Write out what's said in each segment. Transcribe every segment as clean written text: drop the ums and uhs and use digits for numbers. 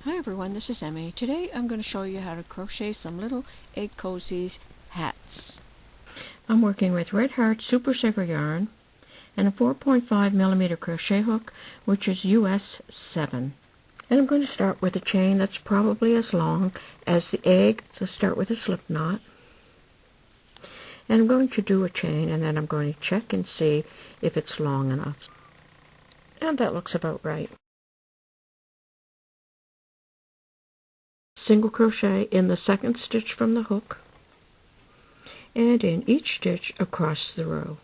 Hi everyone, this is Emmy. Today I'm going to show you how to crochet some little egg cozies hats. I'm working with Red Heart Super Saver yarn and a 4.5mm crochet hook, which is US 7. And I'm going to start with a chain that's probably as long as the egg, so start with a slip knot. And I'm going to do a chain, and then I'm going to check and see if it's long enough. And that looks about right. Single crochet in the second stitch from the hook and in each stitch across the row.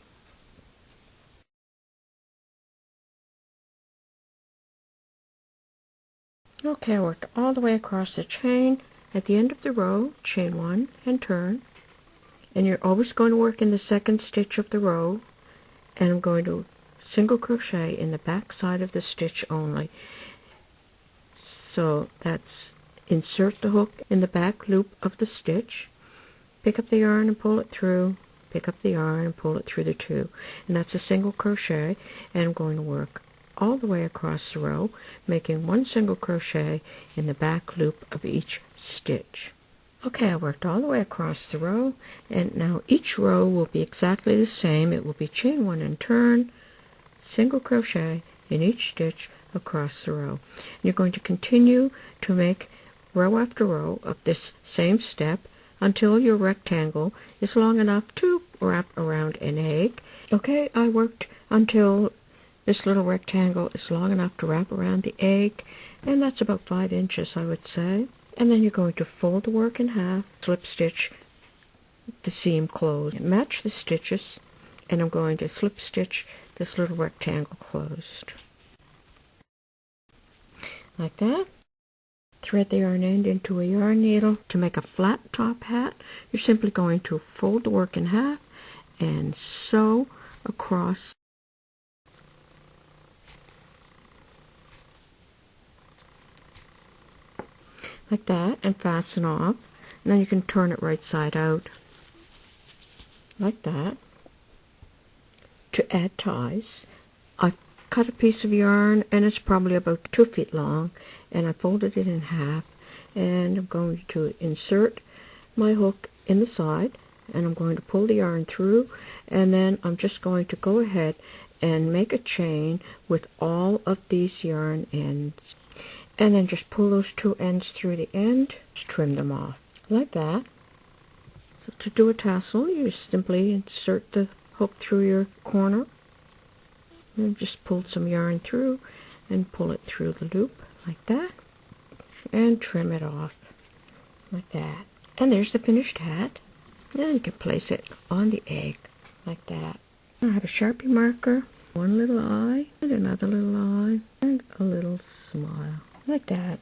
Okay, I worked all the way across the chain. At the end of the row, chain 1 and turn. And you're always going to work in the second stitch of the row, and I'm going to single crochet in the back side of the stitch only. So that's insert the hook in the back loop of the stitch, pick up the yarn and pull it through, pick up the yarn and pull it through the two, and that's a single crochet. And I'm going to work all the way across the row, making one single crochet in the back loop of each stitch. Okay, I worked all the way across the row, and now each row will be exactly the same. It will be chain 1 and turn, single crochet in each stitch across the row. You're going to continue to make row after row of this same step until your rectangle is long enough to wrap around an egg. Okay, I worked until this little rectangle is long enough to wrap around the egg, and that's about 5 inches, I would say. And then you're going to fold the work in half, slip stitch the seam closed, match the stitches, and I'm going to slip stitch this little rectangle closed. Like that. Thread the yarn end into a yarn needle. To make a flat top hat, you're simply going to fold the work in half and sew across. Like that, and fasten off. And then you can turn it right side out. Like that. To add ties, I cut a piece of yarn, and it's probably about 2 feet long, and I folded it in half, and I'm going to insert my hook in the side, and I'm going to pull the yarn through, and then I'm just going to go ahead and make a chain with all of these yarn ends, and then just pull those 2 ends through the end, just trim them off like that. So to do a tassel, you simply insert the hook through your corner and just pull some yarn through and pull it through the loop like that, and trim it off like that. And there's the finished hat, and you can place it on the egg like that. I have a Sharpie marker, one little eye and another little eye and a little smile like that.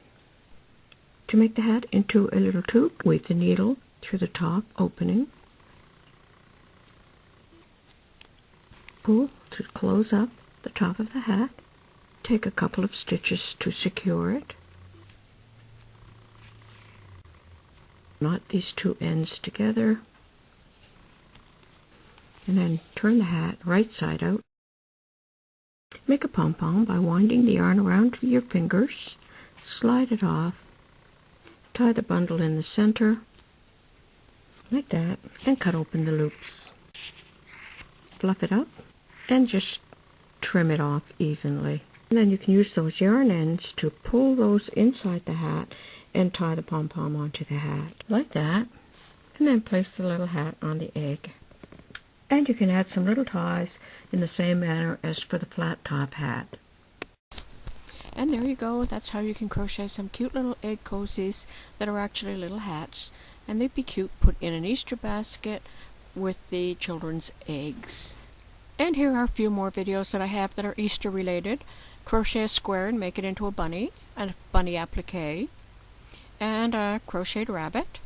To make the hat into a little toque, weave the needle through the top opening, pull to close up the top of the hat, take a couple of stitches to secure it, knot these 2 ends together, and then turn the hat right side out. Make a pom-pom by winding the yarn around your fingers, slide it off, tie the bundle in the center like that, and cut open the loops. Fluff it up and just trim it off evenly. And then you can use those yarn ends to pull those inside the hat and tie the pom-pom onto the hat like that, and then place the little hat on the egg. And you can add some little ties in the same manner as for the flat top hat. And there you go. That's how you can crochet some cute little egg cozies that are actually little hats, and they'd be cute put in an Easter basket with the children's eggs. And here are a few more videos that I have that are Easter related. Crochet a square and make it into a bunny applique, and a crocheted rabbit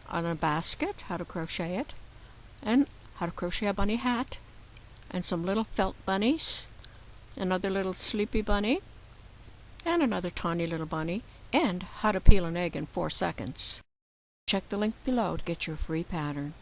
on a basket, how to crochet it, and how to crochet a bunny hat, and some little felt bunnies, another little sleepy bunny, and another tiny little bunny, and how to peel an egg in 4 seconds. Check the link below to get your free pattern.